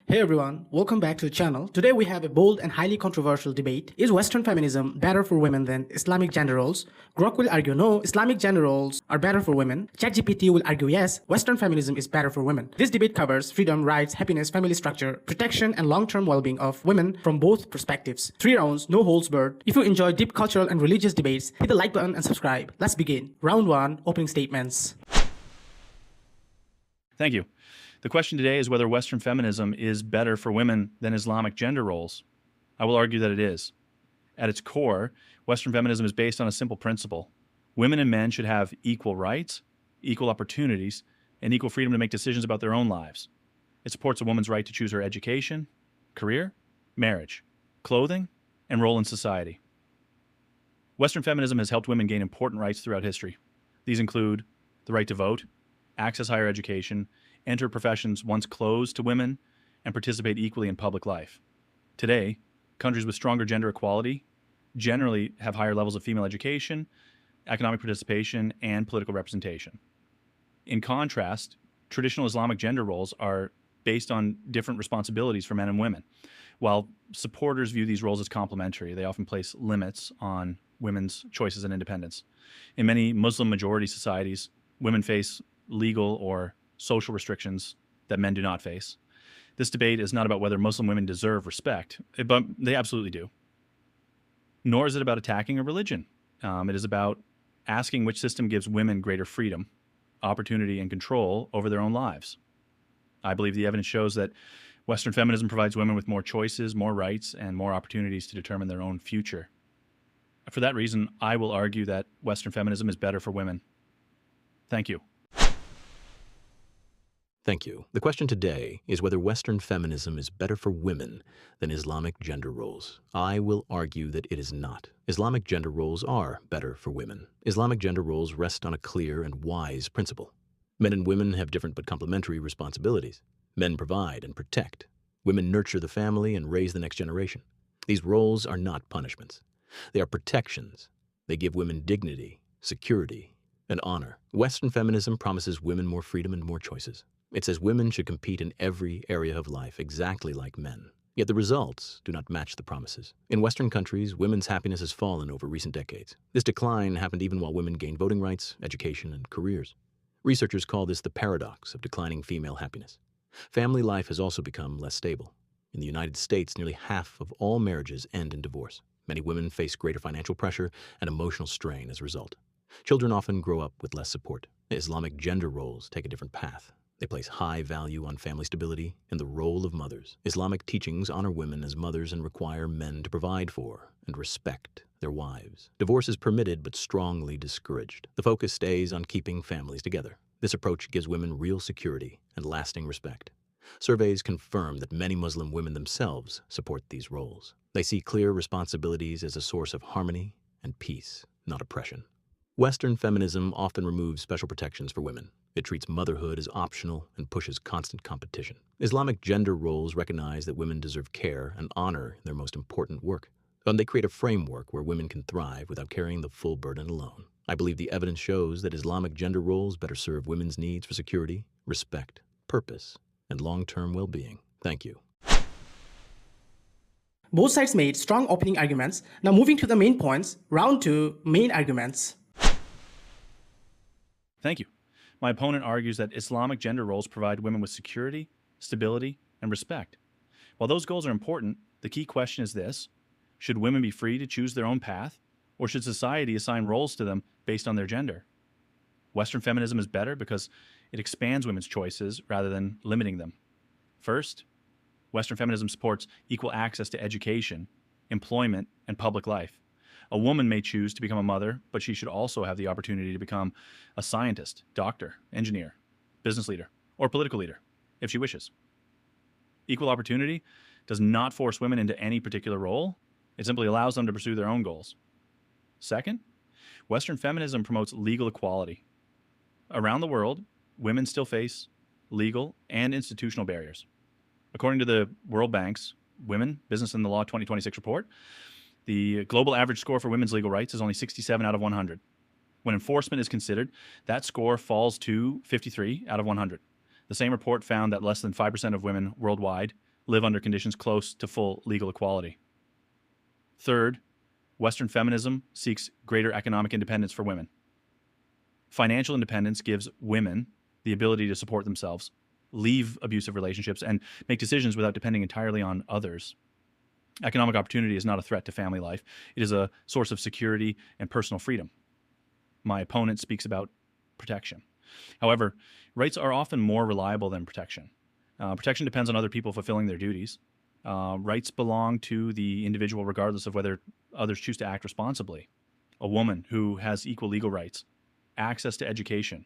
Hey everyone, welcome back to the channel. Today we have a bold and highly controversial debate. Is Western feminism better for women than Islamic gender roles? Grok will argue no, Islamic gender roles are better for women. ChatGPT will argue yes, Western feminism is better for women. This debate covers freedom, rights, happiness, family structure, protection, and long-term well-being of women from both perspectives. 3 rounds, no holds barred. If you enjoy deep cultural and religious debates, hit the like button and subscribe. Let's begin. Round 1, opening statements. Thank you. The question today is whether Western feminism is better for women than Islamic gender roles. I will argue that it is. At its core, Western feminism is based on a simple principle. Women and men should have equal rights, equal opportunities, and equal freedom to make decisions about their own lives. It supports a woman's right to choose her education, career, marriage, clothing, and role in society. Western feminism has helped women gain important rights throughout history. These include the right to vote, access higher education, enter professions once closed to women, and participate equally in public life. Today, countries with stronger gender equality generally have higher levels of female education, economic participation, and political representation. In contrast, traditional Islamic gender roles are based on different responsibilities for men and women. While supporters view these roles as complementary, they often place limits on women's choices and independence. In many Muslim-majority societies, women face legal or social restrictions that men do not face. This debate is not about whether Muslim women deserve respect, but they absolutely do. Nor is it about attacking a religion. It is about asking which system gives women greater freedom, opportunity, and control over their own lives. I believe the evidence shows that Western feminism provides women with more choices, more rights, and more opportunities to determine their own future. For that reason, I will argue that Western feminism is better for women. Thank you. Thank you. The question today is whether Western feminism is better for women than Islamic gender roles. I will argue that it is not. Islamic gender roles are better for women. Islamic gender roles rest on a clear and wise principle. Men and women have different but complementary responsibilities. Men provide and protect. Women nurture the family and raise the next generation. These roles are not punishments. They are protections. They give women dignity, security, and honor. Western feminism promises women more freedom and more choices. It says women should compete in every area of life exactly like men. Yet the results do not match the promises. In Western countries, women's happiness has fallen over recent decades. This decline happened even while women gained voting rights, education, and careers. Researchers call this the paradox of declining female happiness. Family life has also become less stable. In the United States, nearly half of all marriages end in divorce. Many women face greater financial pressure and emotional strain as a result. Children often grow up with less support. Islamic gender roles take a different path. They place high value on family stability and the role of mothers. Islamic teachings honor women as mothers and require men to provide for and respect their wives. Divorce is permitted but strongly discouraged. The focus stays on keeping families together. This approach gives women real security and lasting respect. Surveys confirm that many Muslim women themselves support these roles. They see clear responsibilities as a source of harmony and peace, not oppression. Western feminism often removes special protections for women. It treats motherhood as optional and pushes constant competition. Islamic gender roles recognize that women deserve care and honor their most important work. And they create a framework where women can thrive without carrying the full burden alone. I believe the evidence shows that Islamic gender roles better serve women's needs for security, respect, purpose, and long-term well-being. Thank you. Both sides made strong opening arguments. Now moving to the main points, round 2, main arguments. Thank you. My opponent argues that Islamic gender roles provide women with security, stability, and respect. While those goals are important, the key question is this: should women be free to choose their own path, or should society assign roles to them based on their gender? Western feminism is better because it expands women's choices rather than limiting them. First, Western feminism supports equal access to education, employment, and public life. A woman may choose to become a mother, but she should also have the opportunity to become a scientist, doctor, engineer, business leader, or political leader, if she wishes. Equal opportunity does not force women into any particular role. It simply allows them to pursue their own goals. Second, Western feminism promotes legal equality. Around the world, women still face legal and institutional barriers. According to the World Bank's Women, Business and the Law 2026 report, the global average score for women's legal rights is only 67 out of 100. When enforcement is considered, that score falls to 53 out of 100. The same report found that less than 5% of women worldwide live under conditions close to full legal equality. Third, Western feminism seeks greater economic independence for women. Financial independence gives women the ability to support themselves, leave abusive relationships, and make decisions without depending entirely on others. Economic opportunity is not a threat to family life. It is a source of security and personal freedom. My opponent speaks about protection. However, rights are often more reliable than protection. Protection depends on other people fulfilling their duties. Rights belong to the individual regardless of whether others choose to act responsibly. A woman who has equal legal rights, access to education,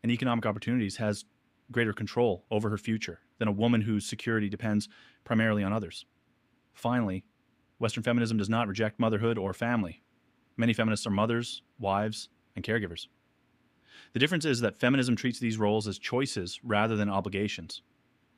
and economic opportunities has greater control over her future than a woman whose security depends primarily on others. Finally, Western feminism does not reject motherhood or family. Many feminists are mothers, wives, and caregivers. The difference is that feminism treats these roles as choices rather than obligations.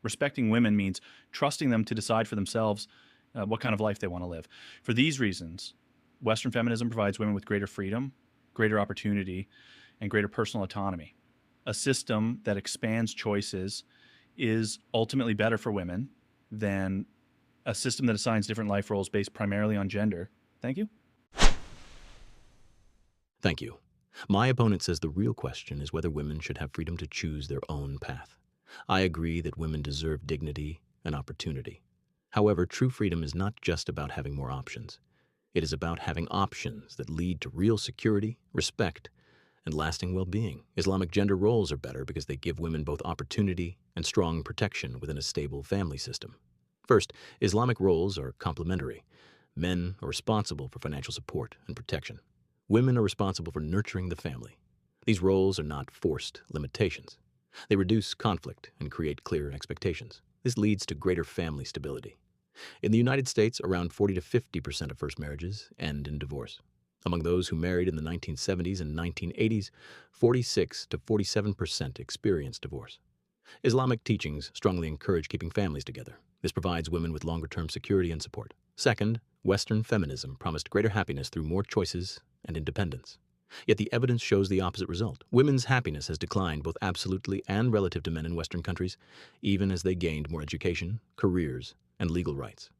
Respecting women means trusting them to decide for themselves what kind of life they want to live. For these reasons, Western feminism provides women with greater freedom, greater opportunity, and greater personal autonomy. A system that expands choices is ultimately better for women than a system that assigns different life roles based primarily on gender. Thank you. Thank you. My opponent says the real question is whether women should have freedom to choose their own path. I agree that women deserve dignity and opportunity. However, true freedom is not just about having more options. It is about having options that lead to real security, respect, and lasting well-being. Islamic gender roles are better because they give women both opportunity and strong protection within a stable family system. First, Islamic roles are complementary. Men are responsible for financial support and protection. Women are responsible for nurturing the family. These roles are not forced limitations. They reduce conflict and create clear expectations. This leads to greater family stability. In the United States, around 40 to 50% of first marriages end in divorce. Among those who married in the 1970s and 1980s, 46 to 47% experienced divorce. Islamic teachings strongly encourage keeping families together. This provides women with longer-term security and support. Second, Western feminism promised greater happiness through more choices and independence. Yet the evidence shows the opposite result. Women's happiness has declined both absolutely and relative to men in Western countries, even as they gained more education, careers, and legal rights.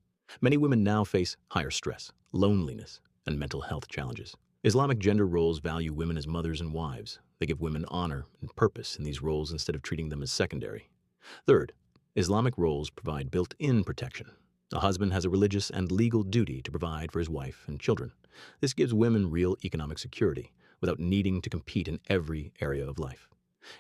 Many women now face higher stress, loneliness, and mental health challenges. Islamic gender roles value women as mothers and wives. They give women honor and purpose in these roles instead of treating them as secondary. Third, Islamic roles provide built-in protection. A husband has a religious and legal duty to provide for his wife and children. This gives women real economic security without needing to compete in every area of life.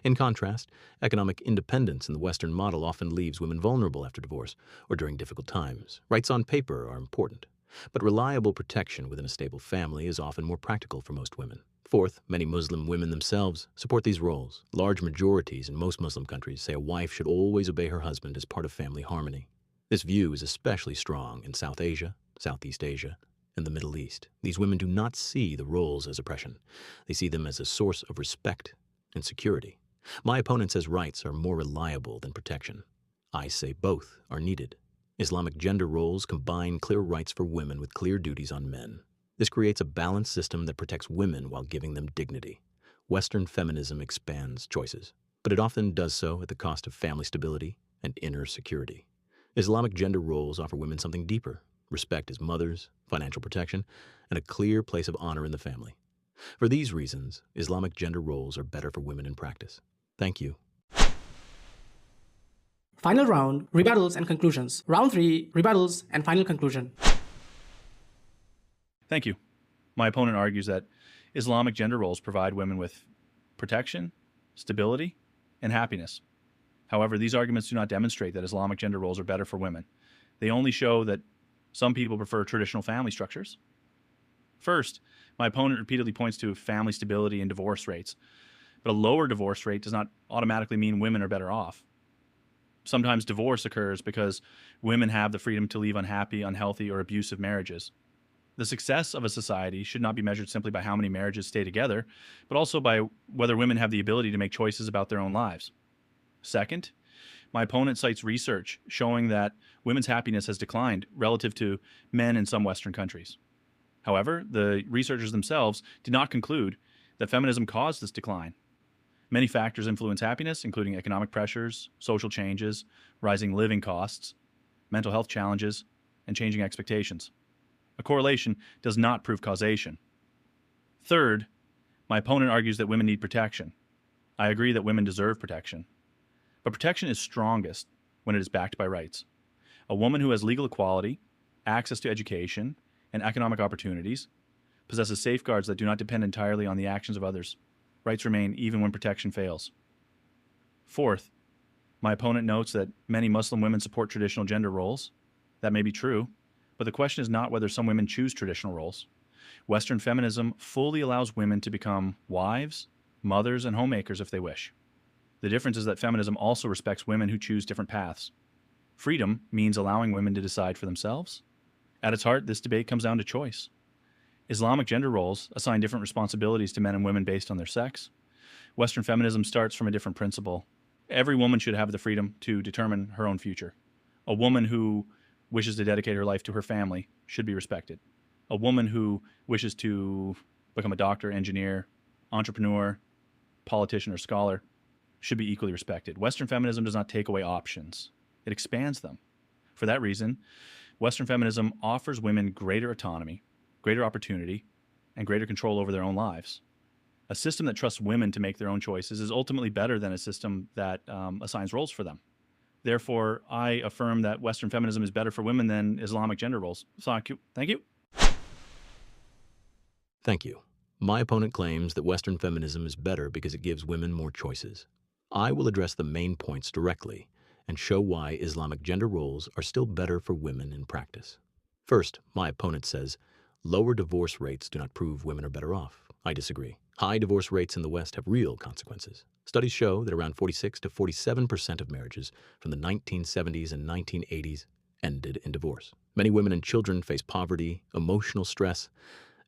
In contrast, economic independence in the Western model often leaves women vulnerable after divorce or during difficult times. Rights on paper are important, but reliable protection within a stable family is often more practical for most women. Fourth, many Muslim women themselves support these roles. Large majorities in most Muslim countries say a wife should always obey her husband as part of family harmony. This view is especially strong in South Asia, Southeast Asia, and the Middle East. These women do not see the roles as oppression. They see them as a source of respect and security. My opponent says rights are more reliable than protection. I say both are needed. Islamic gender roles combine clear rights for women with clear duties on men. This creates a balanced system that protects women while giving them dignity. Western feminism expands choices, but it often does so at the cost of family stability and inner security. Islamic gender roles offer women something deeper: respect as mothers, financial protection, and a clear place of honor in the family. For these reasons, Islamic gender roles are better for women in practice. Thank you. Final round, rebuttals and conclusions. Round 3, rebuttals and final conclusion. Thank you. My opponent argues that Islamic gender roles provide women with protection, stability, and happiness. However, these arguments do not demonstrate that Islamic gender roles are better for women. They only show that some people prefer traditional family structures. First, my opponent repeatedly points to family stability and divorce rates, but a lower divorce rate does not automatically mean women are better off. Sometimes divorce occurs because women have the freedom to leave unhappy, unhealthy, or abusive marriages. The success of a society should not be measured simply by how many marriages stay together, but also by whether women have the ability to make choices about their own lives. Second, my opponent cites research showing that women's happiness has declined relative to men in some Western countries. However, the researchers themselves did not conclude that feminism caused this decline. Many factors influence happiness, including economic pressures, social changes, rising living costs. mental health challenges, and changing expectations. A correlation does not prove causation. Third, my opponent argues that women need protection. I agree that women deserve protection. But protection is strongest when it is backed by rights. A woman who has legal equality, access to education, and economic opportunities possesses safeguards that do not depend entirely on the actions of others. Rights remain even when protection fails. Fourth, my opponent notes that many Muslim women support traditional gender roles. That may be true, but the question is not whether some women choose traditional roles. Western feminism fully allows women to become wives, mothers, and homemakers if they wish. The difference is that feminism also respects women who choose different paths. Freedom means allowing women to decide for themselves. At its heart, this debate comes down to choice. Islamic gender roles assign different responsibilities to men and women based on their sex. Western feminism starts from a different principle. Every woman should have the freedom to determine her own future. A woman who wishes to dedicate her life to her family should be respected. A woman who wishes to become a doctor, engineer, entrepreneur, politician, or scholar should be equally respected. Western feminism does not take away options. It expands them. For that reason, Western feminism offers women greater autonomy, greater opportunity, and greater control over their own lives. A system that trusts women to make their own choices is ultimately better than a system that assigns roles for them. Therefore, I affirm that Western feminism is better for women than Islamic gender roles. Thank you. Thank you. My opponent claims that Western feminism is better because it gives women more choices. I will address the main points directly and show why Islamic gender roles are still better for women in practice. First, my opponent says lower divorce rates do not prove women are better off. I disagree. High divorce rates in the West have real consequences. Studies show that around 46 to 47% of marriages from the 1970s and 1980s ended in divorce. Many women and children face poverty, emotional stress,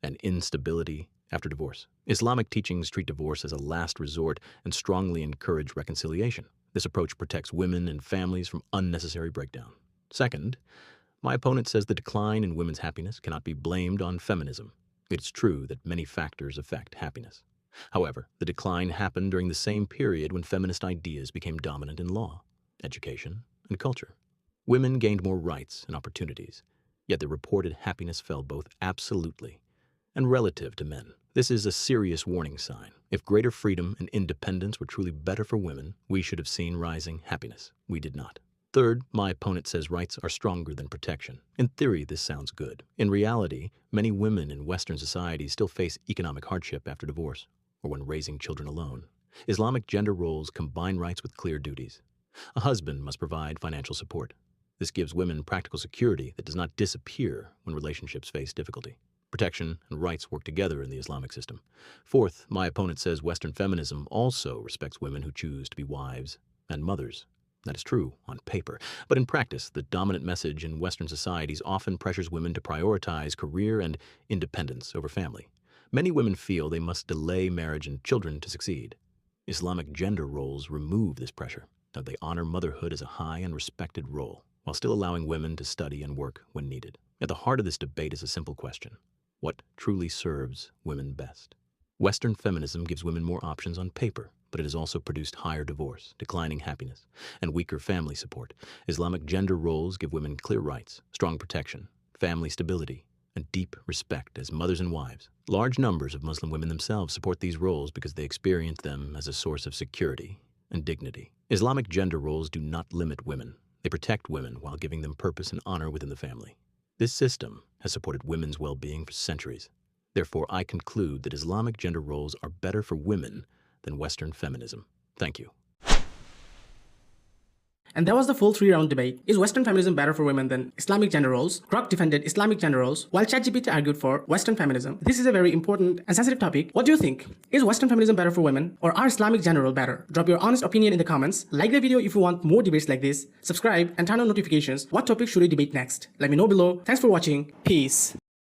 and instability after divorce. Islamic teachings treat divorce as a last resort and strongly encourage reconciliation. This approach protects women and families from unnecessary breakdown. Second, my opponent says the decline in women's happiness cannot be blamed on feminism. It is true that many factors affect happiness. However, the decline happened during the same period when feminist ideas became dominant in law, education, and culture. Women gained more rights and opportunities, yet their reported happiness fell both absolutely and relative to men. This is a serious warning sign. If greater freedom and independence were truly better for women, we should have seen rising happiness. We did not. Third, my opponent says rights are stronger than protection. In theory, this sounds good. In reality, many women in Western society still face economic hardship after divorce or when raising children alone. Islamic gender roles combine rights with clear duties. A husband must provide financial support. This gives women practical security that does not disappear when relationships face difficulty. Protection and rights work together in the Islamic system. Fourth, my opponent says Western feminism also respects women who choose to be wives and mothers. That is true on paper, but in practice, the dominant message in Western societies often pressures women to prioritize career and independence over family. Many women feel they must delay marriage and children to succeed. Islamic gender roles remove this pressure, and they honor motherhood as a high and respected role, while still allowing women to study and work when needed. At the heart of this debate is a simple question: what truly serves women best? Western feminism gives women more options on paper, but it has also produced higher divorce, declining happiness, and weaker family support. Islamic gender roles give women clear rights, strong protection, family stability, and deep respect as mothers and wives. Large numbers of Muslim women themselves support these roles because they experience them as a source of security and dignity. Islamic gender roles do not limit women. They protect women while giving them purpose and honor within the family. This system has supported women's well-being for centuries. Therefore, I conclude that Islamic gender roles are better for women than Western feminism. Thank you. And that was the full 3-round debate. Is Western feminism better for women than Islamic gender roles? Grok defended Islamic gender roles, while ChatGPT argued for Western feminism. This is a very important and sensitive topic. What do you think? Is Western feminism better for women, or are Islamic gender roles better? Drop your honest opinion in the comments. Like the video if you want more debates like this. Subscribe and turn on notifications. What topic should we debate next? Let me know below. Thanks for watching. Peace.